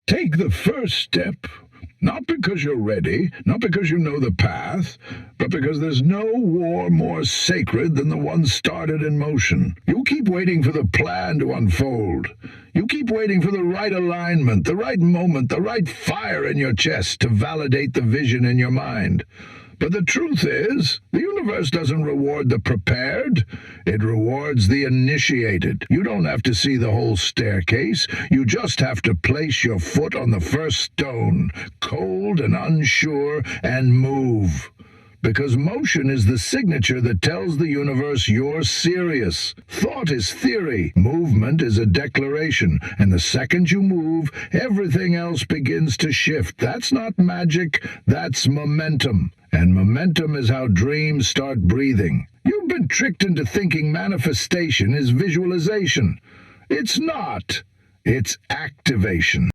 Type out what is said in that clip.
Take the first step, not because you're ready, not because you know the path, but because there's no war more sacred than the one started in motion. You keep waiting for the plan to unfold. You keep waiting for the right alignment, the right moment, the right fire in your chest to validate the vision in your mind. But the truth is, the universe doesn't reward the prepared. It rewards the initiated. You don't have to see the whole staircase. You just have to place your foot on the first stone, cold and unsure, and move. Because motion is the signature that tells the universe you're serious. Thought is theory. Movement is a declaration. And the second you move, everything else begins to shift. That's not magic. That's momentum. And momentum is how dreams start breathing. You've been tricked into thinking manifestation is visualization. It's not. It's activation.